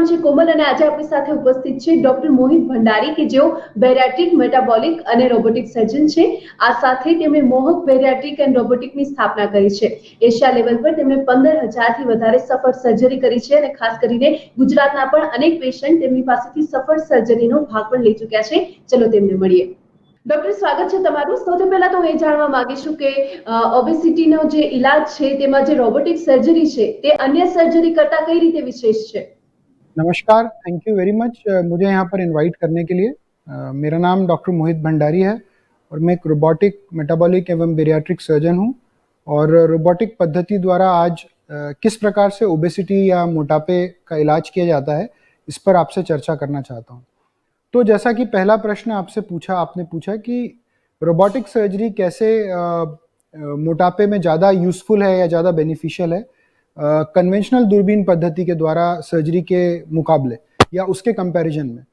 છે કોમલ અને આજે આપણી સાથે ઉપસ્થિત છે ડોક્ટર મોહિત ભંડારી કે જેઓ બેરિયાટ્રિક મેટાબોલિક અને રોબોટિક સર્જન છે। આ સાથે તેમણે મોહક બેરિયાટ્રિક એન્ડ રોબોટિકની સ્થાપના કરી છે। એશિયા લેવલ પર તેમણે 15,000થી વધારે સફળ સર્જરી કરી છે અને ખાસ કરીને ગુજરાતના પણ અનેક પેશન્ટ તેમની પાસેથી સફળ સર્જરીનો ભાગ પણ લઈ ચૂક્યા છે। ચલો તેમને મળીએ। ડોક્ટર સ્વાગત છે તમારું। સૌથી પહેલા તો હું એ જાણવા માંગીશું કે ઓબેસિટીનો જે ઇલાજ છે તેમાં જે રોબોટિક સર્જરી છે તે અન્ય સર્જરી કરતા કઈ રીતે વિશેષ છે? नमस्कार, थैंक यू वेरी मच मुझे यहाँ पर इनवाइट करने के लिए। मेरा नाम डॉक्टर मोहित भंडारी है और मैं एक रोबोटिक मेटाबॉलिक एवं बेरियाट्रिक सर्जन हूँ। और रोबोटिक पद्धति द्वारा आज किस प्रकार से ओबेसिटी या मोटापे का इलाज किया जाता है, इस पर आपसे चर्चा करना चाहता हूँ। तो जैसा कि पहला प्रश्न आपने पूछा कि रोबोटिक सर्जरी कैसे मोटापे में ज़्यादा यूज़फुल है या ज़्यादा बेनिफिशियल है कन्वेंशनल दूरबीन पद्धति के द्वारा सर्जरी के मुकाबले या उसके कंपैरिजन में।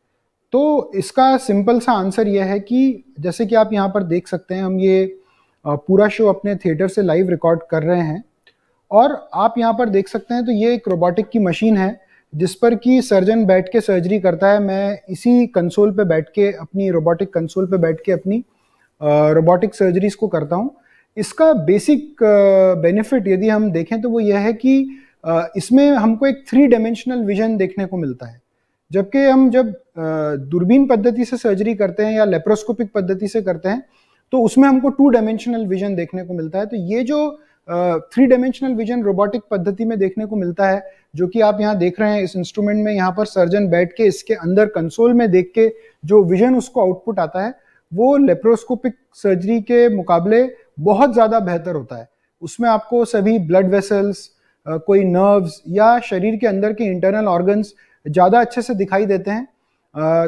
तो इसका सिंपल सा आंसर यह है कि जैसे कि आप यहाँ पर देख सकते हैं, हम ये पूरा शो अपने थिएटर से लाइव रिकॉर्ड कर रहे हैं और आप यहाँ पर देख सकते हैं तो ये एक रोबोटिक की मशीन है जिस पर कि सर्जन बैठ के सर्जरी करता है। मैं इसी कंसोल पे बैठ के अपनी रोबोटिक कंसोल पे बैठ के अपनी रोबोटिक सर्जरीज को करता हूँ। इसका बेसिक बेनिफिट यदि हम देखें तो वो यह है कि इसमें हमको एक 3 डायमेंशनल विजन देखने को मिलता है। जबकि हम जब दूरबीन पद्धति से सर्जरी करते हैं या लेप्रोस्कोपिक पद्धति से करते हैं तो उसमें हमको 2 डायमेंशनल विजन देखने को मिलता है। तो ये जो 3 डायमेंशनल विजन रोबोटिक पद्धति में देखने को मिलता है, जो कि आप यहाँ देख रहे हैं इस इंस्ट्रूमेंट में, यहाँ पर सर्जन बैठ के इसके अंदर कंसोल में देख के जो विजन उसको आउटपुट आता है वो लेप्रोस्कोपिक सर्जरी के मुकाबले बहुत ज़्यादा बेहतर होता है। उसमें आपको सभी ब्लड वेसल्स, कोई नर्व्स या शरीर के अंदर के इंटरनल ऑर्गन्स ज़्यादा अच्छे से दिखाई देते हैं,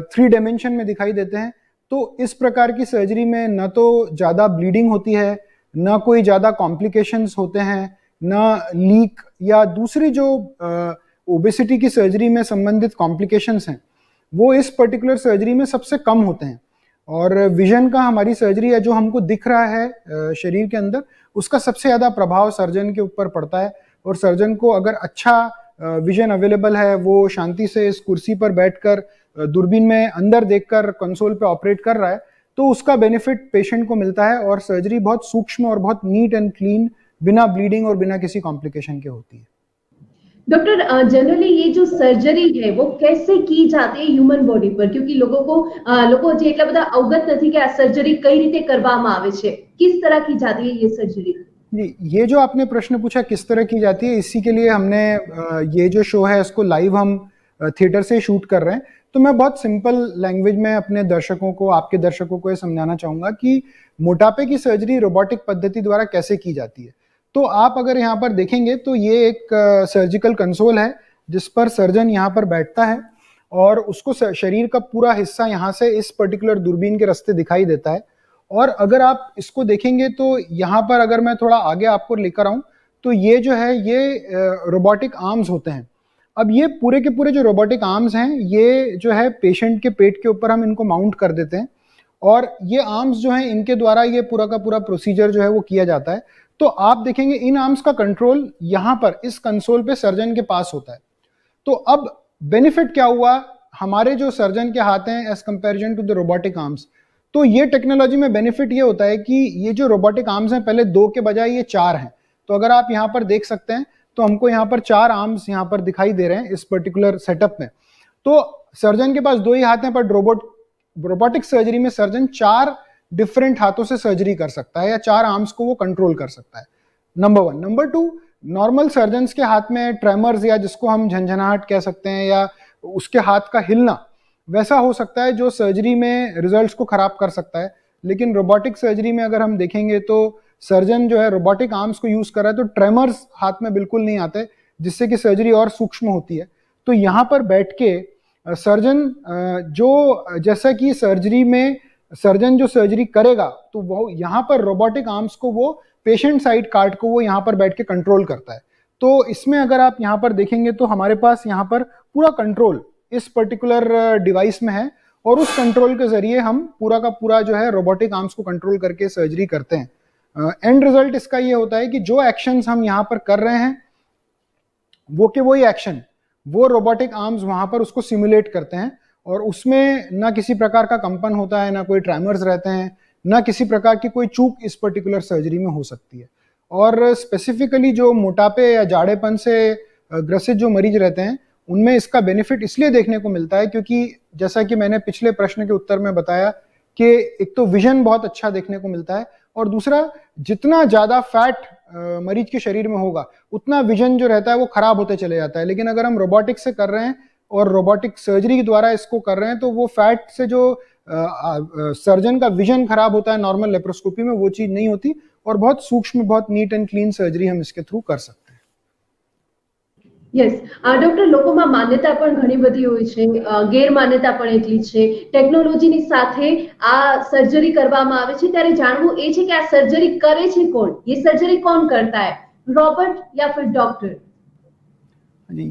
3 डायमेंशन में दिखाई देते हैं। तो इस प्रकार की सर्जरी में न तो ज़्यादा ब्लीडिंग होती है, न कोई ज़्यादा कॉम्प्लिकेशंस होते हैं, न लीक या दूसरी जो ओबेसिटी की सर्जरी में संबंधित कॉम्प्लिकेशंस हैं वो इस पर्टिकुलर सर्जरी में सबसे कम होते हैं। और विजन का हमारी सर्जरी है जो हमको दिख रहा है शरीर के अंदर, उसका सबसे ज़्यादा प्रभाव सर्जन के ऊपर पड़ता है। और सर्जन को अगर अच्छा विजन अवेलेबल है, वो शांति से इस कुर्सी पर बैठकर दूरबीन में अंदर देखकर कंसोल पे ऑपरेट कर रहा है, तो उसका बेनिफिट पेशेंट को मिलता है और सर्जरी बहुत सूक्ष्म और बहुत नीट एंड क्लीन, बिना ब्लीडिंग और बिना किसी कॉम्प्लिकेशन के होती है। डॉक्टर, जनरली ये जो सर्जरी है वो कैसे की जाती है ह्यूमन बॉडी पर? क्योंकि લોકો જે એટલા બધા અવગત નથી કે આ સર્જરી કઈ રીતે કરવામાં આવે છે, किस तरह की जाती है ये सर्जरी? जी, ये जो आपने प्रश्न पूछा किस तरह की जाती है, इसी के लिए हमने ये जो शो है इसको लाइव हम थिएटर से शूट कर रहे हैं। तो मैं बहुत सिंपल लैंग्वेज में अपने दर्शकों को, आपके दर्शकों को ये समझाना चाहूँगा कि मोटापे की सर्जरी रोबोटिक पद्धति द्वारा कैसे की जाती है। तो आप अगर यहाँ पर देखेंगे तो ये एक सर्जिकल कंसोल है जिस पर सर्जन यहाँ पर बैठता है और उसको शरीर का पूरा हिस्सा यहाँ से इस पर्टिकुलर दूरबीन के रास्ते दिखाई देता है। और अगर आप इसको देखेंगे तो यहाँ पर अगर मैं थोड़ा आगे आपको लेकर आऊँ तो ये जो है ये रोबोटिक आर्म्स होते हैं। अब ये पूरे के पूरे जो रोबोटिक आर्म्स हैं ये जो है पेशेंट के पेट के ऊपर हम इनको माउंट कर देते हैं और ये आर्म्स जो हैं इनके द्वारा ये पूरा का पूरा प्रोसीजर जो है वो किया जाता है। तो आप देखेंगे इन आर्म्स का कंट्रोल यहाँ पर इस कंसोल पे सर्जन के पास होता है। तो अब बेनिफिट क्या हुआ हमारे जो सर्जन के हाथ हैं as comparison to the robotic arms, तो ये टेक्नोलॉजी में बेनिफिट ये होता है कि ये जो रोबोटिक आर्म्स हैं पहले 2 के बजाय ये 4 हैं। तो अगर आप यहाँ पर देख सकते हैं तो हमको यहाँ पर 4 आर्म्स यहाँ पर दिखाई दे रहे हैं इस पर्टिकुलर सेटअप में। तो सर्जन के पास 2 ही हाथ हैं, पर रोबोटिक सर्जरी में सर्जन 4 डिफरेंट हाथों से सर्जरी कर सकता है या 4 आर्म्स को वो कंट्रोल कर सकता है, नंबर 1। नंबर 2, नॉर्मल सर्जन्स के हाथ में ट्रेमर्स या जिसको हम झंझनाहट कह सकते हैं या उसके हाथ का हिलना वैसा हो सकता है जो सर्जरी में रिजल्ट्स को खराब कर सकता है। लेकिन रोबोटिक सर्जरी में अगर हम देखेंगे तो सर्जन जो है रोबोटिक आर्म्स को यूज कर रहा है तो ट्रेमर्स हाथ में बिल्कुल नहीं आते, जिससे कि सर्जरी और सूक्ष्म होती है। तो यहाँ पर बैठ के सर्जन जो जैसा कि सर्जरी में सर्जन जो सर्जरी करेगा तो वो यहाँ पर रोबोटिक आर्म्स को वो पेशेंट साइड कार्ड को वो यहाँ पर बैठ के कंट्रोल करता है। तो इसमें अगर आप यहाँ पर देखेंगे तो हमारे पास यहाँ पर पूरा कंट्रोल इस पर्टिकुलर डिवाइस में है और उस कंट्रोल के जरिए हम पूरा का पूरा जो है रोबोटिक आर्म्स को कंट्रोल करके सर्जरी करते हैं। एंड रिजल्ट इसका ये होता है कि जो एक्शंस हम यहाँ पर कर रहे हैं वो के वही एक्शन वो रोबोटिक आर्म्स वहाँ पर उसको सिमुलेट करते हैं और उसमें ना किसी प्रकार का कंपन होता है, ना कोई ट्रैमर्स रहते हैं, ना किसी प्रकार की कोई चूक इस पर्टिकुलर सर्जरी में हो सकती है। और स्पेसिफिकली जो मोटापे या जाड़ेपन से ग्रसित जो मरीज रहते हैं उनमें इसका बेनिफिट इसलिए देखने को मिलता है क्योंकि जैसा कि मैंने पिछले प्रश्न के उत्तर में बताया कि एक तो विजन बहुत अच्छा देखने को मिलता है और दूसरा जितना ज्यादा फैट मरीज के शरीर में होगा उतना विजन जो रहता है वो खराब होते चले जाता है। लेकिन अगर हम रोबोटिक से कर रहे हैं और रोबोटिक सर्जरी के द्वारा इसको कर रहे हैं तो वो फैट से जो सर्जन का विजन खराब होता है नॉर्मल लेप्रोस्कोपी में वो चीज नहीं होती और बहुत सूक्ष्म, बहुत नीट एंड क्लीन सर्जरी हम इसके थ्रू कर सकते हैं। યસ ડોક્ટર, લોકોમાં માન્યતા પણ ઘણી બધી હોય છે, ગેરમાન્યતા પણ એટલી છે। ટેકનોલોજીની સાથે આ સર્જરી કરવામાં આવે છે ત્યારે જાણવું એ છે કે આ સર્જરી કરે છે કોણ, ये सर्जरी कौन करता है, रोबोट या फिर डॉक्टर?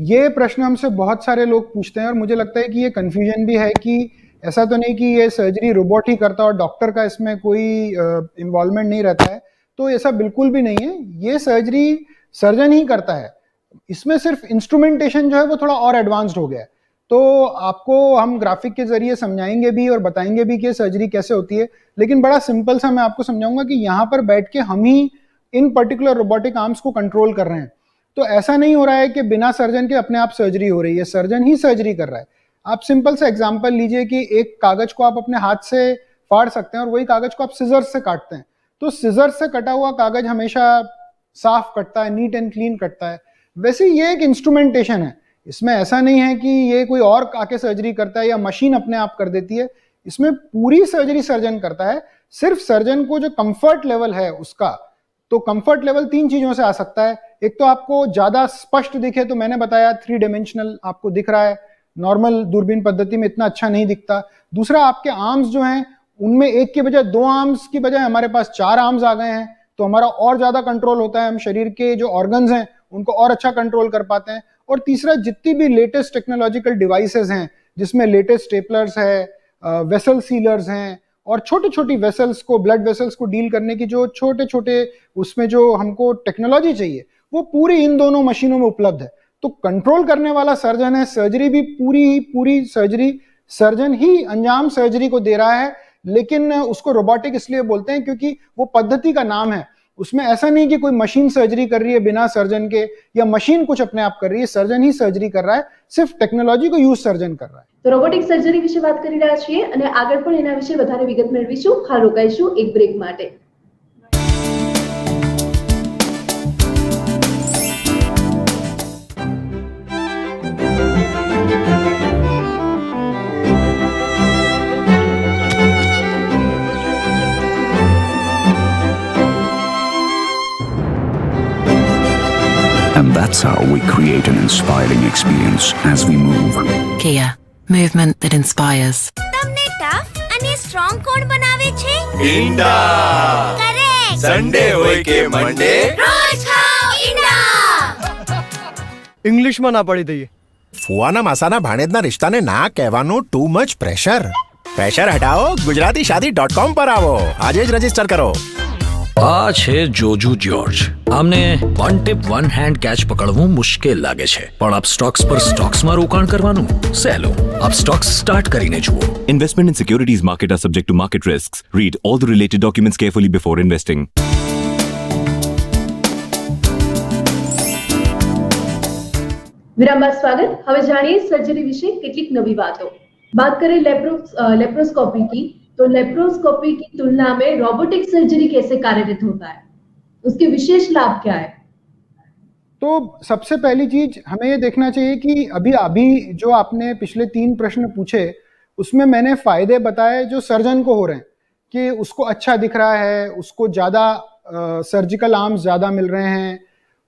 ये प्रश्न हमसे बहुत सारे लोग पूछते हैं और मुझे लगता है कि ये कंफ्यूजन भी है कि ऐसा तो नहीं कि ये सर्जरी रोबोट ही करता और डॉक्टर का इसमें कोई इन्वॉल्वमेंट नहीं रहता है, तो ऐसा बिल्कुल भी नहीं है। ये सर्जरी सर्जन ही करता है, इसमें सिर्फ इंस्ट्रूमेंटेशन जो है वो थोड़ा और एडवांस्ड हो गया है। तो आपको हम ग्राफिक के जरिए समझाएंगे भी और बताएंगे भी कि सर्जरी कैसे होती है, लेकिन बड़ा सिंपल सा मैं आपको समझाऊंगा कि यहाँ पर बैठ के हम ही इन पर्टिकुलर रोबोटिक आर्म्स को कंट्रोल कर रहे हैं। तो ऐसा नहीं हो रहा है कि बिना सर्जन के अपने आप सर्जरी हो रही है, सर्जन ही सर्जरी कर रहा है। आप सिंपल सा एग्जांपल लीजिए कि एक कागज को आप अपने हाथ से फाड़ सकते हैं और वही कागज को आप सिजर्स से काटते हैं, तो सिजर्स से कटा हुआ कागज हमेशा साफ कटता है, नीट एंड क्लीन कटता है। वैसे ये एक इंस्ट्रूमेंटेशन है, इसमें ऐसा नहीं है कि ये कोई और आके सर्जरी करता है या मशीन अपने आप कर देती है। इसमें पूरी सर्जरी सर्जन करता है। सिर्फ सर्जन को जो कंफर्ट लेवल है उसका, तो कंफर्ट लेवल 3 चीजों से आ सकता है। एक तो आपको ज्यादा स्पष्ट दिखे, तो मैंने बताया 3 डायमेंशनल आपको दिख रहा है, नॉर्मल दूरबीन पद्धति में इतना अच्छा नहीं दिखता। दूसरा, आपके आर्म्स जो हैं उनमें एक के बजाय 2 आर्म्स की बजाय हमारे पास 4 आर्म्स आ गए हैं, तो हमारा और ज्यादा कंट्रोल होता है, हम शरीर के जो ऑर्गन्स हैं उनको और अच्छा कंट्रोल कर पाते हैं। और तीसरा, जितनी भी लेटेस्ट टेक्नोलॉजिकल डिवाइसेस हैं जिसमें लेटेस्ट स्टेपलर्स है, वेसल सीलर्स हैं और छोटी छोटी वेसल्स को, ब्लड वेसल्स को डील करने की जो छोटे छोटे उसमें जो हमको टेक्नोलॉजी चाहिए वो पूरी इन दोनों मशीनों में उपलब्ध है। तो कंट्रोल करने वाला सर्जन है, सर्जरी भी पूरी सर्जरी सर्जन ही अंजाम सर्जरी को दे रहा है। लेकिन उसको रोबोटिक इसलिए बोलते हैं क्योंकि वो पद्धति का नाम है, उसमें ऐसा नहीं कि कोई मशीन सर्जरी कर रही है बिना सर्जन के या मशीन कुछ अपने आप कर रही है, सर्जन ही सर्जरी कर रहा है, सिर्फ टेक्नोलॉजी को यूज सर्जन कर रहा है। તો રોબોટિક સર્જરી વિશે વાત કરી રહ્યા છીએ અને આગળ પણ એના વિશે વધારે વિગત મેળવીશું। હાલ રોકાઈશું એક બ્રેક માટે। And that's how we create an inspiring experience as we move. Kia, movement that inspires. તમને ટફ અને સ્ટ્રોંગ કોણ બનાવે છે? ઈંડા. કરેક્ટ. સન્ડે હોય કે મંડે, રોજ ખાઓ ઈંડા. ઇંગ્લિશમાં ના પાડી દઈએ। ફુવાના માસાના ભાણેજના રિશ્તાને ના કહેવાનું ટુ મચ પ્રેશર। પ્રેશર હટાવો, ગુજરાતીશાદી.com પર આવો, આજે જ રજીસ્ટર કરો। આ છે જોજુ જ્યોર્જ। આમને one tip one hand catch પકડવું મુશ્કેલ લાગે છે, પણ આપ સ્ટોક્સ પર સ્ટોક્સમાં રોકાણ કરવાનું સહેલું। આપ સ્ટોક્સ સ્ટાર્ટ કરીને જુઓ। Investment in securities market are subject to market risks. Read all the related documents carefully before investing. વિરામ બાદ સ્વાગત। હવે જાણીએ સર્જરી વિશે કેટલીક નવી વાતો। बात करें लेप्रोस्कोपी की, तो लेप्रोस्कोपी की तुलना में रोबोटिक सर्जरी कैसे कार्यरत होता है, उसके विशेष लाभ क्या है? तो सबसे पहली चीज हमें ये देखना चाहिए कि अभी जो आपने पिछले 3 प्रश्न पूछे उसमें मैंने फायदे बताए जो सर्जन को हो रहे हैं कि उसको अच्छा दिख रहा है, उसको ज्यादा सर्जिकल आर्म्स ज्यादा मिल रहे हैं,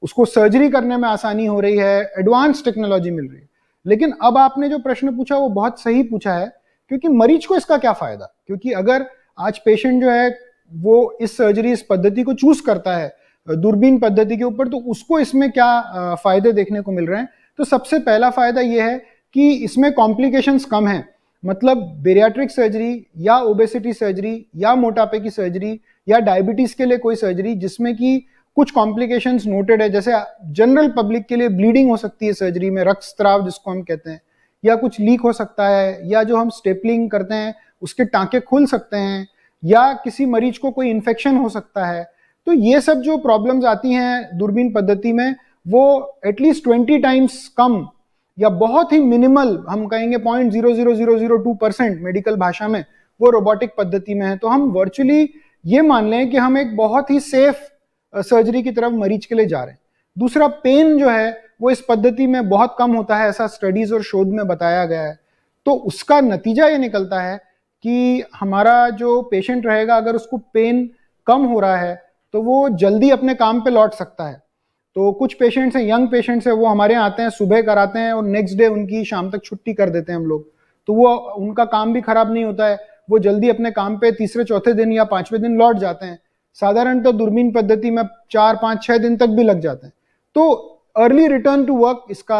उसको सर्जरी करने में आसानी हो रही है, एडवांस टेक्नोलॉजी मिल रही है। लेकिन अब आपने जो प्रश्न पूछा वो बहुत सही पूछा है, क्योंकि मरीज को इसका क्या फायदा? क्योंकि अगर आज पेशेंट जो है वो इस सर्जरी, इस पद्धति को चूज करता है दूरबीन पद्धति के ऊपर, तो उसको इसमें क्या फायदे देखने को मिल रहे हैं? तो सबसे पहला फायदा ये है कि इसमें कॉम्प्लिकेशंस कम है। मतलब बेरियाट्रिक सर्जरी या ओबेसिटी सर्जरी या मोटापे की सर्जरी या डायबिटीज के लिए कोई सर्जरी जिसमें कि कुछ कॉम्प्लिकेशंस नोटेड है, जैसे जनरल पब्लिक के लिए ब्लीडिंग हो सकती है सर्जरी में, रक्तस्राव जिसको हम कहते हैं, या कुछ लीक हो सकता है, या जो हम स्टेपलिंग करते हैं उसके टांके खुल सकते हैं, या किसी मरीज को कोई इन्फेक्शन हो सकता है। तो ये सब जो प्रॉब्लम्स आती हैं दूरबीन पद्धति में, वो एटलीस्ट 20 टाइम्स कम या बहुत ही मिनिमल, हम कहेंगे 0.00002% मेडिकल भाषा में, वो रोबोटिक पद्धति में है। तो हम वर्चुअली ये मान लें कि हम एक बहुत ही सेफ सर्जरी की तरफ मरीज के लिए जा रहे हैं। दूसरा, पेन जो है वो इस पद्धति में बहुत कम होता है, ऐसा स्टडीज और शोध में बताया गया है। तो उसका नतीजा ये निकलता है कि हमारा जो पेशेंट रहेगा, अगर उसको पेन कम हो रहा है तो वो जल्दी अपने काम पे लौट सकता है। तो कुछ पेशेंट्स हैं, यंग पेशेंट्स हैं, वो हमारे यहाँ आते हैं, सुबह कराते हैं और नेक्स्ट डे उनकी शाम तक छुट्टी कर देते हैं हम लोग। तो वो उनका काम भी खराब नहीं होता है, वो जल्दी अपने काम पे तीसरे चौथे दिन या 5वें दिन लौट जाते हैं। साधारण तो दूरबीन पद्धति में 4, 5, 6 दिन तक भी लग जाते हैं। तो अर्ली रिटर्न टू वर्क इसका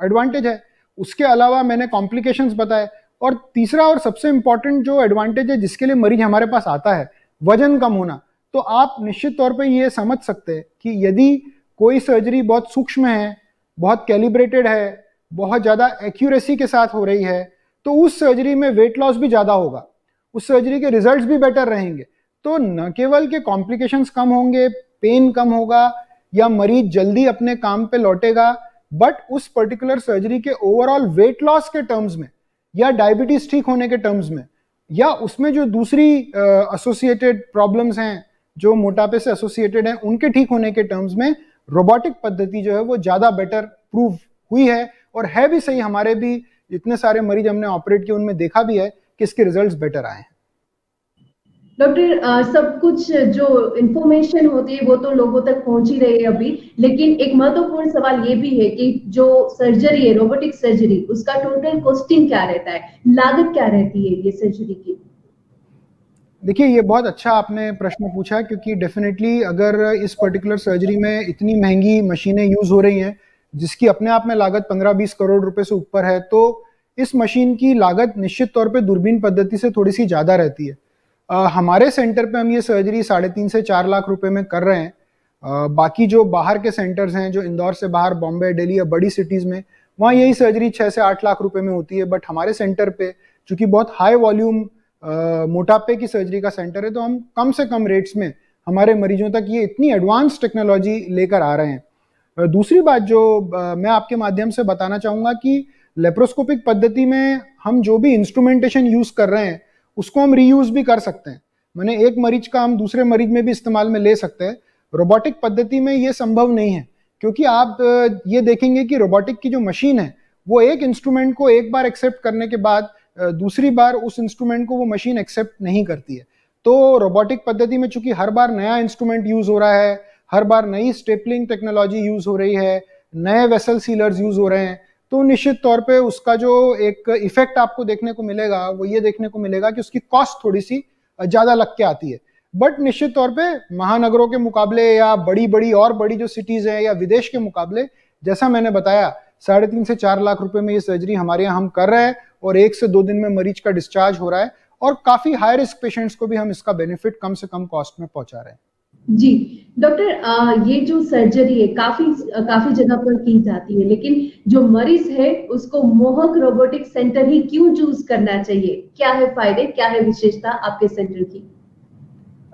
एडवांटेज है। उसके अलावा मैंने कॉम्प्लिकेशंस बताए, और तीसरा और सबसे इंपॉर्टेंट जो एडवांटेज है जिसके लिए मरीज हमारे पास आता है, वजन कम होना। तो आप निश्चित तौर पे ये समझ सकते हैं कि यदि कोई सर्जरी बहुत सूक्ष्म है, बहुत कैलिब्रेटेड है, बहुत ज़्यादा एक्यूरेसी के साथ हो रही है, तो उस सर्जरी में वेट लॉस भी ज़्यादा होगा, उस सर्जरी के रिजल्ट्स भी बेटर रहेंगे। तो न केवल के कॉम्प्लिकेशंस कम होंगे, पेन कम होगा या मरीज जल्दी अपने काम पे लौटेगा, बट उस पर्टिकुलर सर्जरी के ओवरऑल वेट लॉस के टर्म्स में, या डायबिटीज ठीक होने के टर्म्स में, या उसमें जो दूसरी एसोसिएटेड प्रॉब्लम्स हैं जो मोटापे से एसोसिएटेड हैं, उनके ठीक होने के टर्म्स में रोबोटिक पद्धति जो है वो ज़्यादा बेटर प्रूव हुई है। और है भी सही, हमारे भी जितने सारे मरीज हमने ऑपरेट किए उनमें देखा भी है कि इसके रिजल्ट्स बेटर आए हैं। डॉक्टर, सब कुछ जो इंफॉर्मेशन होती है वो तो लोगों तक पहुंच ही रही है अभी, लेकिन एक महत्वपूर्ण सवाल ये भी है कि जो सर्जरी है, रोबोटिक सर्जरी, उसका टोटल कॉस्टिंग क्या रहता है, लागत क्या रहती है ये सर्जरी की? देखिए, ये बहुत अच्छा आपने प्रश्न पूछा, क्योंकि डेफिनेटली अगर इस पर्टिकुलर सर्जरी में इतनी महंगी मशीनें यूज हो रही हैं जिसकी अपने आप में लागत 15-20 करोड़ रुपए से ऊपर है, तो इस मशीन की लागत निश्चित तौर पे दूरबीन पद्धति से थोड़ी सी ज़्यादा रहती है। हमारे सेंटर पे हम ये सर्जरी 3.5 से 4 लाख रुपए में कर रहे हैं। बाकी जो बाहर के सेंटर्स हैं, जो इंदौर से बाहर, बॉम्बे, दिल्ली या बड़ी सिटीज़ में, वहाँ यही सर्जरी 6 से 8 लाख रुपए में होती है। बट हमारे सेंटर पे चूँकि बहुत हाई वॉल्यूम मोटापे की सर्जरी का सेंटर है, तो हम कम से कम रेट्स में हमारे मरीजों तक ये इतनी एडवांस टेक्नोलॉजी लेकर आ रहे हैं। दूसरी बात जो मैं आपके माध्यम से बताना चाहूँगा कि लेप्रोस्कोपिक पद्धति में हम जो भी इंस्ट्रूमेंटेशन यूज़ कर रहे हैं उसको हम रीयूज भी कर सकते हैं। मैंने एक मरीज का हम दूसरे मरीज में भी इस्तेमाल में ले सकते हैं। रोबोटिक पद्धति में ये संभव नहीं है, क्योंकि आप ये देखेंगे कि रोबोटिक की जो मशीन है वो एक इंस्ट्रूमेंट को एक बार एक्सेप्ट करने के बाद दूसरी बार उस इंस्ट्रूमेंट को वो मशीन एक्सेप्ट नहीं करती है। तो रोबोटिक पद्धति में चूंकि हर बार नया इंस्ट्रूमेंट यूज हो रहा है, हर बार नई स्टेपलिंग टेक्नोलॉजी यूज हो रही है, नए वेसल सीलर्स यूज हो रहे हैं, तो निश्चित तौर पे उसका जो एक इफेक्ट आपको देखने को मिलेगा वो ये देखने को मिलेगा कि उसकी कॉस्ट थोड़ी सी ज़्यादा लग के आती है। बट निश्चित तौर पे महानगरों के मुकाबले या बड़ी जो सिटीज़ हैं या विदेश के मुकाबले, जैसा मैंने बताया, 3.5 से 4 लाख रुपए में ये सर्जरी हमारे यहाँ हम कर रहे हैं और 1 से 2 दिन में मरीज का डिस्चार्ज हो रहा है, और काफ़ी हाई रिस्क पेशेंट्स को भी हम इसका बेनिफिट कम से कम कॉस्ट में पहुंचा रहे हैं। जी डॉक्टर, ये जो सर्जरी है काफी जगह पर की जाती है, लेकिन जो मरीज है उसको मोहक रोबोटिक सेंटर ही क्यों चूज करना चाहिए? क्या है फायदे, क्या है विशेषता आपके सेंटर की?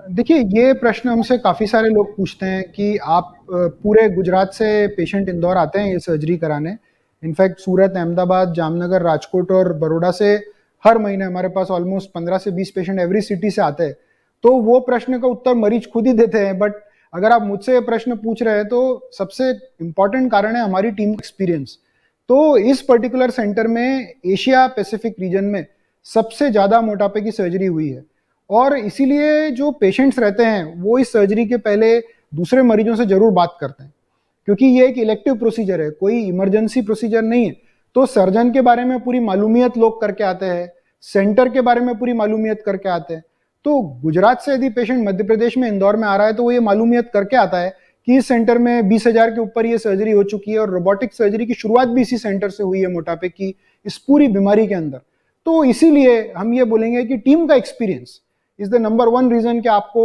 देखिए, ये प्रश्न हमसे काफ़ी सारे लोग पूछते हैं कि आप पूरे गुजरात से पेशेंट इंदौर आते हैं ये सर्जरी कराने। इनफैक्ट सूरत, अहमदाबाद, जामनगर, राजकोट और बड़ौदा से हर महीने हमारे पास ऑलमोस्ट 15 से 20 पेशेंट एवरी सिटी से आते हैं। तो वो प्रश्न का उत्तर मरीज खुद ही देते हैं। बट अगर आप मुझसे ये प्रश्न पूछ रहे हैं तो सबसे इम्पॉर्टेंट कारण है हमारी टीम एक्सपीरियंस। तो इस पर्टिकुलर सेंटर में एशिया पैसिफिक रीजन में सबसे ज़्यादा मोटापे की सर्जरी हुई है, और इसीलिए जो पेशेंट्स रहते हैं वो इस सर्जरी के पहले दूसरे मरीजों से ज़रूर बात करते हैं, क्योंकि ये एक इलेक्टिव प्रोसीजर है, कोई इमरजेंसी प्रोसीजर नहीं है। तो सर्जन के बारे में पूरी मालूमियत लोग करके आते हैं, सेंटर के बारे में पूरी मालूमियत करके आते हैं। तो गुजरात से यदि पेशेंट मध्य प्रदेश में इंदौर में आ रहा है तो वो ये मालूमियत करके आता है कि इस सेंटर में 20,000 के ऊपर ये सर्जरी हो चुकी है, और रोबोटिक सर्जरी की शुरुआत भी इसी सेंटर से हुई है मोटापे की इस पूरी बीमारी के अंदर। तो इसीलिए हम ये बोलेंगे कि टीम का experience is the number 1 reason कि आपको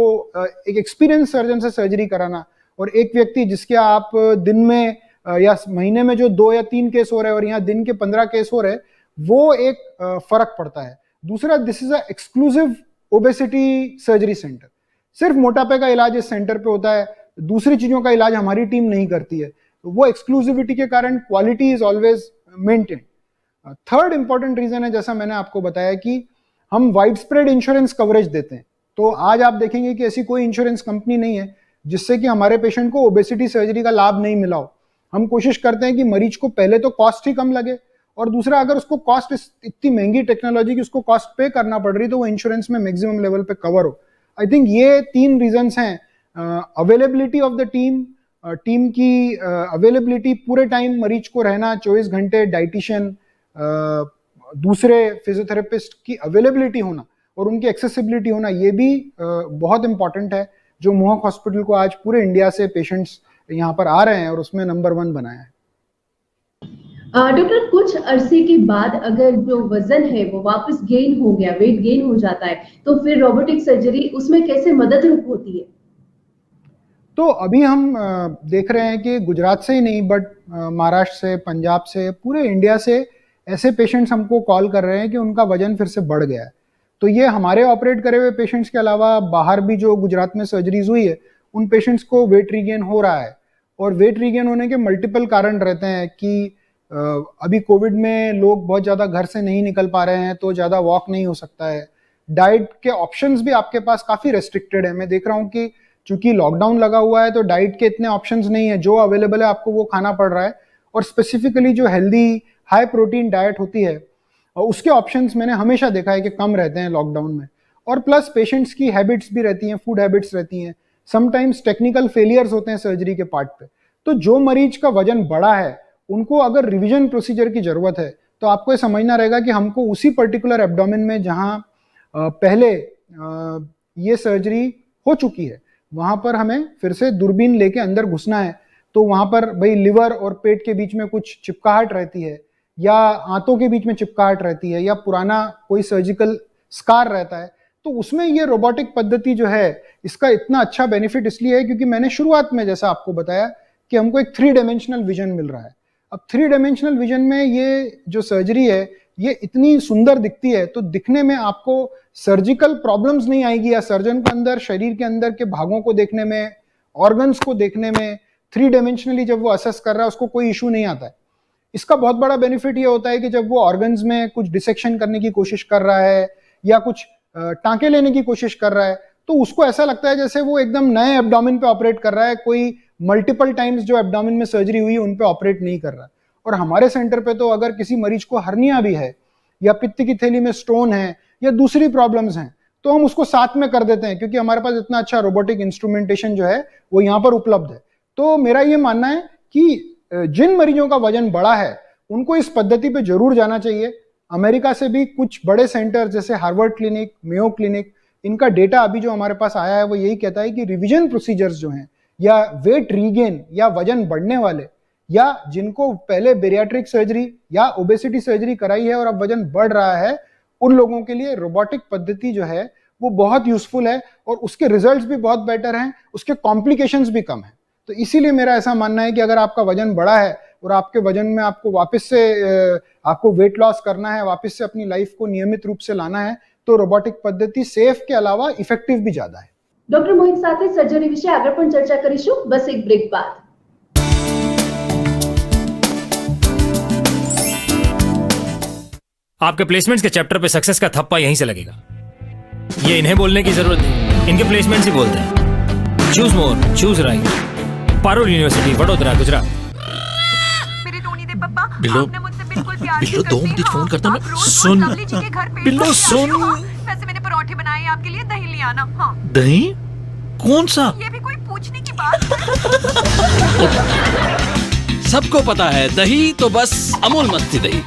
एक एक्सपीरियंस सर्जन से सर्जरी कराना। और एक व्यक्ति जिसके आप दिन में या महीने में जो 2 या 3 केस हो रहे हैं और यहाँ दिन के 15 केस हो रहे हैं, वो एक फर्क पड़ता है। दूसरा, this is a exclusive obesity surgery centre. सिर्फ मोटापे का इलाज इस सेंटर पे होता है, दूसरी चीजों का इलाज हमारी टीम नहीं करती है। वो एक्सक्लूसिविटी के कारण quality is always maintain. Third important reason है, जैसा मैंने आपको बताया, कि हम वाइड स्प्रेड इंश्योरेंस कवरेज देते हैं। तो आज आप देखेंगे कि ऐसी कोई इंश्योरेंस कंपनी नहीं है जिससे कि हमारे पेशेंट को ओबेसिटी सर्जरी का लाभ नहीं मिला हो। हम कोशिश करते हैं कि मरीज को पहले तो कॉस्ट ही कम लगे, और दूसरा, अगर उसको कॉस्ट इतनी महंगी टेक्नोलॉजी की उसको कॉस्ट पे करना पड़ रही तो वो इंश्योरेंस में मैक्सिमम लेवल पे कवर हो। आई थिंक ये 3 रीजंस हैं। अवेलेबिलिटी ऑफ द टीम की अवेलेबिलिटी, पूरे टाइम मरीज को रहना, 24 घंटे डाइटिशियन, दूसरे फिजियोथेरेपिस्ट की अवेलेबिलिटी होना और उनकी एक्सेसिबिलिटी होना, ये भी बहुत इंपॉर्टेंट है, जो मोहक हॉस्पिटल को आज पूरे इंडिया से पेशेंट्स यहाँ पर आ रहे हैं और उसमें नंबर 1 बनाया है। डॉक्टर, कुछ अरसे के बाद अगर जो वजन है वो वापस गेन हो गया, वेट गेन हो जाता है, तो फिर रोबोटिक सर्जरी उसमें कैसे मदद रूप होती है? तो अभी हम देख रहे हैं कि गुजरात से ही नहीं, बट महाराष्ट्र से, पंजाब से, पूरे इंडिया से ऐसे पेशेंट्स हमको कॉल कर रहे हैं कि उनका वजन फिर से बढ़ गया है। तो ये हमारे ऑपरेट करे हुए पेशेंट्स के अलावा बाहर भी जो गुजरात में सर्जरीज हुई है, उन पेशेंट्स को वेट रीगेन हो रहा है। और वेट रीगेन होने के मल्टीपल कारण रहते हैं कि अभी कोविड में लोग बहुत ज़्यादा घर से नहीं निकल पा रहे हैं, तो ज़्यादा वॉक नहीं हो सकता है। डाइट के ऑप्शंस भी आपके पास काफ़ी रेस्ट्रिक्टेड है। मैं देख रहा हूँ कि चूंकि लॉकडाउन लगा हुआ है तो डाइट के इतने ऑप्शंस नहीं है, जो अवेलेबल है आपको वो खाना पड़ रहा है। और स्पेसिफिकली जो हेल्दी हाई प्रोटीन डाइट होती है, उसके ऑप्शंस मैंने हमेशा देखा है कि कम रहते हैं लॉकडाउन में। और प्लस पेशेंट्स की हैबिट्स भी रहती हैं, फूड हैबिट्स रहती हैं, समटाइम्स टेक्निकल फेलियर्स होते हैं सर्जरी के पार्ट पे। तो जो मरीज का वजन बड़ा है, उनको अगर रिवीजन प्रोसीजर की जरूरत है, तो आपको ये समझना रहेगा कि हमको उसी पर्टिकुलर एब्डोमेन में जहां पहले ये सर्जरी हो चुकी है, वहां पर हमें फिर से दूरबीन लेके अंदर घुसना है। तो वहां पर भाई लिवर और पेट के बीच में कुछ चिपकाहट रहती है, या आंतों के बीच में चिपकाहट रहती है, या पुराना कोई सर्जिकल स्कार रहता है, तो उसमें ये रोबोटिक पद्धति जो है, इसका इतना अच्छा बेनिफिट इसलिए है क्योंकि मैंने शुरुआत में जैसा आपको बताया कि हमको एक 3 डायमेंशनल विजन मिल रहा है। अब 3 डायमेंशनल विजन में ये जो सर्जरी है, ये इतनी सुंदर दिखती है, तो दिखने में आपको सर्जिकल प्रॉब्लम्स नहीं आएगी, या सर्जन को अंदर शरीर के अंदर के भागों को देखने में, ऑर्गन्स को देखने में 3 डायमेंशनली जब वो असेस कर रहा है, उसको कोई इशू नहीं आता है। इसका बहुत बड़ा बेनिफिट ये होता है कि जब वो ऑर्गन्स में कुछ डिसेक्शन करने की कोशिश कर रहा है या कुछ टांके लेने की कोशिश कर रहा है, तो उसको ऐसा लगता है जैसे वो एकदम नए एब्डोमेन पे ऑपरेट कर रहा है, कोई मल्टीपल टाइम्स जो एब्डोमेन में सर्जरी हुई उन पे ऑपरेट नहीं कर रहा। और हमारे सेंटर पे तो अगर किसी मरीज को हर्निया भी है, या पित्त की थैली में स्टोन है, या दूसरी प्रॉब्लम्स हैं, तो हम उसको साथ में कर देते हैं, क्योंकि हमारे पास इतना अच्छा रोबोटिक इंस्ट्रूमेंटेशन जो है वो यहाँ पर उपलब्ध है। तो मेरा ये मानना है कि जिन मरीजों का वजन बड़ा है, उनको इस पद्धति पे जरूर जाना चाहिए। अमेरिका से भी कुछ बड़े सेंटर जैसे हार्वर्ड क्लिनिक, मेयो क्लिनिक, इनका डेटा अभी जो हमारे पास आया है वो यही कहता है कि रिवीजन प्रोसीजर्स जो हैं, या वेट रीगेन या वजन बढ़ने वाले, या जिनको पहले बेरियाट्रिक सर्जरी या ओबेसिटी सर्जरी कराई है और अब वजन बढ़ रहा है, उन लोगों के लिए रोबोटिक पद्धति जो है वो बहुत यूजफुल है, और उसके रिजल्ट्स भी बहुत बेटर हैं, उसके कॉम्प्लिकेशंस भी कम हैं। तो इसीलिए मेरा ऐसा मानना है कि अगर आपका वजन बढ़ा है और आपके वजन में आपको वापस से आपको वेट लॉस करना है, वापस से अपनी लाइफ को नियमित रूप से लाना है, तो रोबोटिक पद्धति सेफ के अलावा इफेक्टिव भी ज्यादा है। डॉक्टर मोहित સાથે સર્જરી વિશે આગળ પણ ચર્ચા કરીશું, બસ એક બ્રેક બાદ। आपके प्लेसमेंट्स के चैप्टर पे सक्सेस का थप्पा यहीं से लगेगा। ये इन्हें बोलने की जरूरत नहीं, इनके प्लेसमेंट्स ही बोलते हैं। Choose more, choose right. Parul university, Vadodara, Gujarat. मेरे टोनी दे पप्पा, बिल्लो, आपने मुझसे बिल्कुल प्यार बिल्लो, नहीं 2 करते। मिनट फोन करता आप मैं। रोज सुन, लवली जी के घर पेट बिल्लो, भर सुन। खाते हो। वैसे मैंने पराठे बनाए हैं आपके लिए, दही ले आना। हाँ, दही? कौन सा? ये भी कोई पूछने की बात? सबको पता है, दही तो बस अमूल मस्ती दही।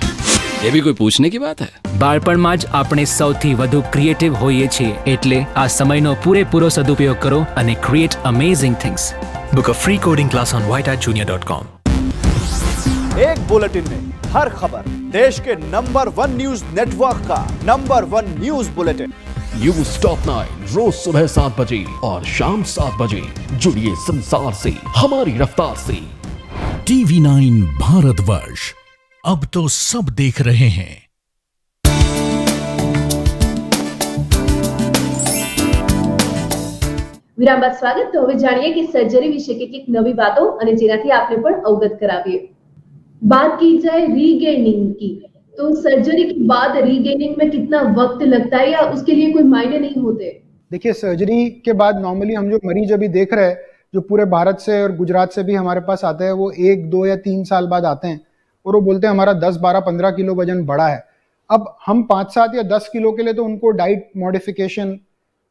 ये भी कोई पूछने की बात है? બાળપણમાં જ આપણે સૌથી વધુ ક્રિએટિવ હોઈએ છીએ, એટલે આ સમયનો પૂરેપૂરો સદુપયોગ કરો અને create amazing things. Book a free coding class on whitehatjunior.com. एक बुलेटिन में हर खबर, देश के नंबर 1 न्यूज नेटवर्क का number 1 news bulletin. News top 9 रोज सुबह 7 बजे और शाम 7 बजे। जुड़िए संसार से हमारी रफ्तार से। TV9 भारतवर्ष, अब तो सब देख रहे हैं। વિરામ બાદ સ્વાગત. તો હવે જાણીએ કે સર્જરી વિશે કેટલીક નવી વાતો અને જેનાથી આપને પણ અવગત કરાવીએ. बात की जाए रीगेनिंग की, तो सर्जरी के बाद रीगेनिंग में कितना वक्त लगता है या उसके लिए कोई मायने नहीं होते? देखिए, सर्जरी के बाद नॉर्मली हम जो मरीज अभी देख रहे हैं, जो पूरे भारत से और गुजरात से भी हमारे पास आते हैं, वो 1, 2 या 3 साल बाद आते हैं और वो बोलते हैं हमारा 10, 12, 15 किलो वजन बढ़ा है। अब हम 5, 7 या 10 किलो के लिए तो उनको diet modification,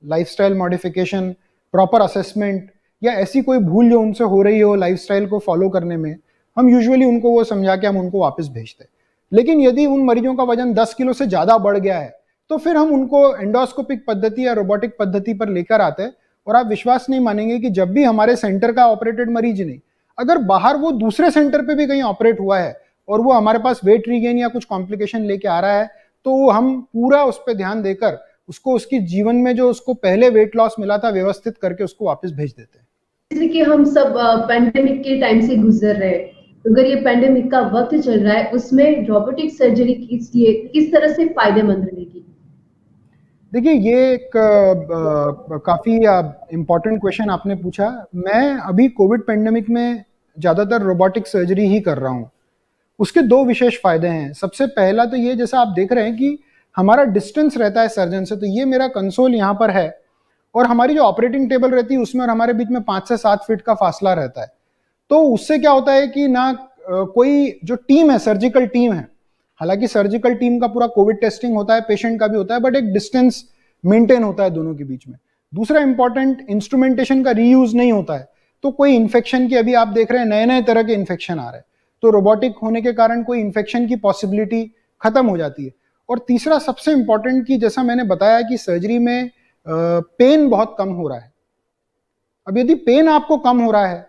lifestyle modification, proper assessment या ऐसी कोई भूल जो उनसे हो रही हो लाइफस्टाइल को फॉलो करने में, हम यूजुअली उनको वो समझा के हम उनको वापस भेजते हैं। लेकिन यदि उन मरीजों का वजन 10 किलो से ज़्यादा बढ़ गया है तो फिर हम उनको एंडोस्कोपिक पद्धति या रोबोटिक पद्धति पर लेकर आते हैं। और आप विश्वास नहीं मानेंगे कि जब भी हमारे सेंटर का ऑपरेटेड मरीज नहीं, अगर बाहर वो दूसरे सेंटर पे भी कहीं ऑपरेट हुआ है और वो हमारे पास वेट रीगेन या कुछ कॉम्प्लिकेशन लेके आ रहा है, तो हम पूरा उस पर ध्यान देकर उसको उसकी जीवन में जो उसको पहले वेट लॉस मिला था व्यवस्थित करके उसको वापस भेज देते हैं। जैसे कि हम सब पैंडेमिक के टाइम से गुजर रहे हैं, अगर ये पैंडेमिक का वक्त चल रहा है, उसमें रोबोटिक सर्जरी किस तरह से फायदेमंद रहेगी? देखिए, ये एक काफ़ी इम्पोर्टेंट क्वेश्चन आपने पूछा। मैं अभी कोविड पेंडेमिक में ज़्यादातर रोबोटिक सर्जरी ही कर रहा हूँ। उसके 2 विशेष फायदे हैं। सबसे पहला तो ये, जैसा आप देख रहे हैं कि हमारा डिस्टेंस रहता है सर्जन से, तो ये मेरा कंसोल यहाँ पर है और हमारी जो ऑपरेटिंग टेबल रहती है उसमें और हमारे बीच में 5 से 7 फीट का फासला रहता है। तो उससे क्या होता है कि ना कोई जो टीम है, सर्जिकल टीम है, हालांकि सर्जिकल टीम का पूरा कोविड टेस्टिंग होता है, पेशेंट का भी होता है, बट एक डिस्टेंस मेंटेन होता है दोनों के बीच में। दूसरा इंपॉर्टेंट, इंस्ट्रूमेंटेशन का रीयूज नहीं होता है, तो कोई इन्फेक्शन की, अभी आप देख रहे हैं नए नए तरह के इन्फेक्शन आ रहे हैं, तो रोबोटिक होने के कारण कोई इन्फेक्शन की पॉसिबिलिटी खत्म हो जाती है। और तीसरा सबसे इंपॉर्टेंट कि जैसा मैंने बताया कि सर्जरी में पेन बहुत कम हो रहा है। अब यदि पेन आपको कम हो रहा है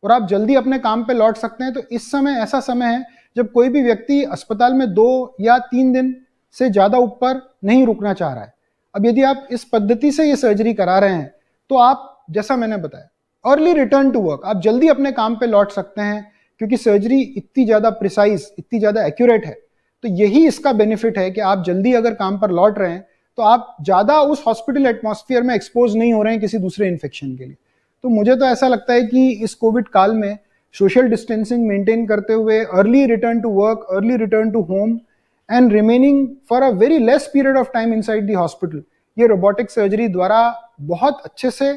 और आप जल्दी अपने काम पे लौट सकते हैं, तो इस समय ऐसा समय है जब कोई भी व्यक्ति अस्पताल में 2 या 3 दिन से ज़्यादा ऊपर नहीं रुकना चाह रहा है। अब यदि आप इस पद्धति से ये सर्जरी करा रहे हैं, तो आप, जैसा मैंने बताया, अर्ली रिटर्न टू वर्क, आप जल्दी अपने काम पे लौट सकते हैं, क्योंकि सर्जरी इतनी ज़्यादा प्रिसाइज, इतनी ज़्यादा एक्यूरेट है। तो यही इसका बेनिफिट है कि आप जल्दी अगर काम पर लौट रहे हैं, तो आप ज़्यादा उस हॉस्पिटल एटमॉस्फेयर में एक्सपोज नहीं हो रहे हैं किसी दूसरे इन्फेक्शन के लिए। तो मुझे तो ऐसा लगता है कि इस कोविड काल में सोशल डिस्टेंसिंग मेंटेन करते हुए early return to work, early return to home and remaining for a very less period of time inside the hospital, ये रोबोटिक सर्जरी द्वारा बहुत अच्छे से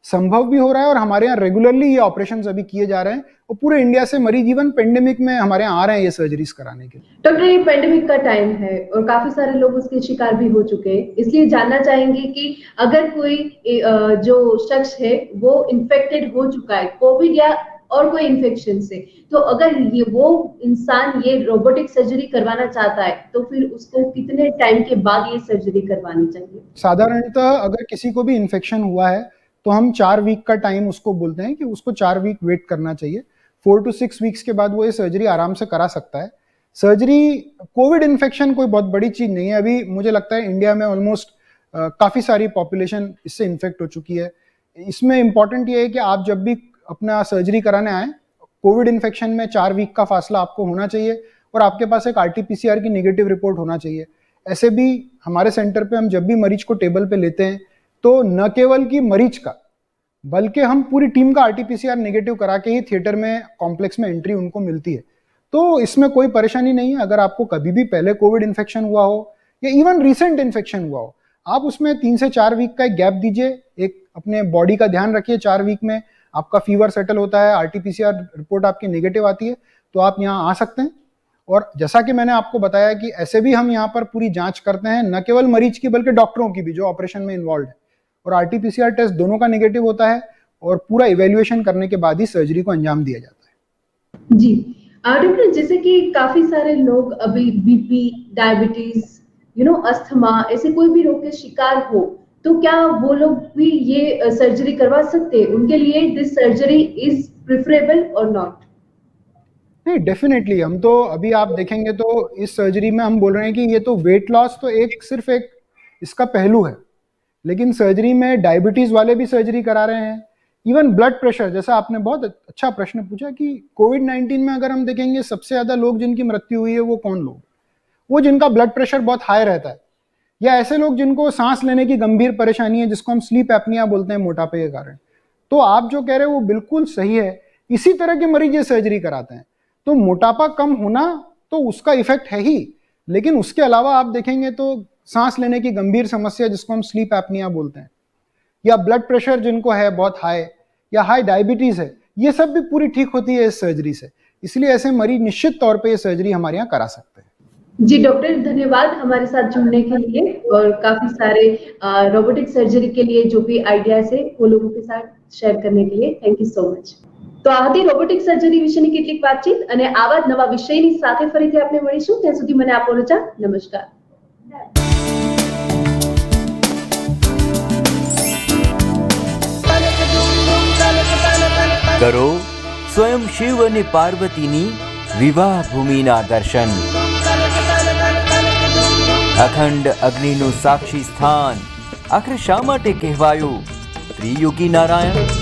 संभव भी हो रहा है। और हमारे यहाँ रेगुलरली ये ऑपरेशंस अभी किए जा रहे हैं और पूरे इंडिया से मरीज इवन पेंडेमिक में हमारे यहाँ आ रहे हैं ये सर्जरीज कराने के लिए। डॉक्टर, ये पेंडेमिक का टाइम है और काफी सारे लोग उसके शिकार भी हो चुके हैं, इसलिए जानना चाहेंगे कि अगर कोई जो शख्स है वो इन्फेक्टेड हो चुका है कोविड या और कोई इन्फेक्शन से, तो अगर ये वो इंसान ये रोबोटिक सर्जरी करवाना चाहता है, तो फिर उसको कितने टाइम के बाद ये सर्जरी करवानी चाहिए? साधारणतः अगर किसी को भी इन्फेक्शन हुआ है तो हम 4 वीक का टाइम उसको बोलते हैं कि उसको 4 वीक वेट करना चाहिए। 4 to 6 वीक्स के बाद वो ये सर्जरी आराम से करा सकता है। सर्जरी, कोविड इन्फेक्शन कोई बहुत बड़ी चीज़ नहीं है। अभी मुझे लगता है इंडिया में ऑलमोस्ट काफ़ी सारी पॉपुलेशन इससे इन्फेक्ट हो चुकी है। इसमें इम्पॉर्टेंट ये है कि आप जब भी अपना सर्जरी कराने आए, कोविड इन्फेक्शन में 4 वीक का फासला आपको होना चाहिए और आपके पास एक RT-PCR की नेगेटिव रिपोर्ट होना चाहिए। ऐसे भी हमारे सेंटर पे हम जब भी मरीज को टेबल पे लेते हैं, तो न केवल कि मरीज का, बल्कि हम पूरी टीम का RT-PCR नेगेटिव करा के ही थिएटर में, कॉम्प्लेक्स में एंट्री उनको मिलती है। तो इसमें कोई परेशानी नहीं है। अगर आपको कभी भी पहले कोविड इन्फेक्शन हुआ हो या इवन रिसेंट इन्फेक्शन हुआ हो, आप उसमें 3 से 4 वीक का एक गैप दीजिए। एक अपने बॉडी का ध्यान रखिए, 4 वीक में आपका फीवर सेटल होता है, RT-PCR रिपोर्ट आपकी नेगेटिव आती है, तो आप यहाँ आ सकते हैं। और जैसा कि मैंने आपको बताया कि ऐसे भी हम यहाँ पर पूरी जांच करते हैं, न केवल मरीज की बल्कि डॉक्टरों की भी जो ऑपरेशन में इन्वॉल्व है। और RT-PCR टेस्ट दोनों का नेगेटिव होता है और पूरा इवेल्युएशन करने के बाद ही सर्जरी को अंजाम दिया जाता है। जी डॉक्टर, जैसे कि काफी सारे लोग अभी बीपी, डायबिटीज, अस्थमा, ऐसे कोई भी रोग के शिकार हो, तो क्या वो लोग भी ये सर्जरी करवा सकते हैं? उनके लिए दिस सर्जरी इज प्रेफरेबल और नॉट? नहीं, डेफिनेटली। हम तो अभी आप देखेंगे तो इस सर्जरी में हम बोल रहे हैं कि ये तो वेट लॉस तो सिर्फ एक इसका पहलू है। लेकिन सर्जरी में डायबिटीज वाले भी सर्जरी करा रहे हैं, इवन ब्लड प्रेशर। जैसा आपने बहुत अच्छा प्रश्न पूछा कि कोविड-19 में अगर हम देखेंगे सबसे ज्यादा लोग जिनकी मृत्यु हुई है वो कौन लोग, वो जिनका ब्लड प्रेशर बहुत हाई रहता है, या ऐसे लोग जिनको सांस लेने की गंभीर परेशानी है जिसको हम स्लीप एपनिया बोलते हैं मोटापे के कारण। तो आप जो कह रहे हैं वो बिल्कुल सही है, इसी तरह के मरीज ये सर्जरी कराते हैं। तो मोटापा कम होना तो उसका इफेक्ट है ही, लेकिन उसके अलावा आप देखेंगे तो सांस लेने की गंभीर समस्या जिसको हम स्लीप एपनिया बोलते हैं, या ब्लड प्रेशर जिनको है बहुत हाई, या हाई डायबिटीज है, ये सब भी पूरी ठीक होती है इस सर्जरी से। इसलिए ऐसे मरीज निश्चित तौर पे ये सर्जरी हमारे यहाँ करा सकते हैं। जी डॉक्टर, धन्यवाद हमारे साथ जुड़ने के लिए और काफी सारे रोबोटिक सर्जरी के लिए जो भी आइडियाज है वो लोगों के साथ शेयर करने के लिए थैंक यू सो मच। તો આ હતી રોબોટિક સર્જરી વિશેની કેટલીક વાતચીત, અને આવા જ નવા વિષયની સાથે ફરીથી આપણે મળીશું. ત્યાં સુધી મને આપો રજા. નમસ્કાર. કરો સ્વયં શિવ અને પાર્વતીની વિવાહ ભૂમિના દર્શન. અખંડ અગ્નિનું સાક્ષી સ્થાન આખરે શા માટે કહેવાયું ત્રિયુગી નારાયણ?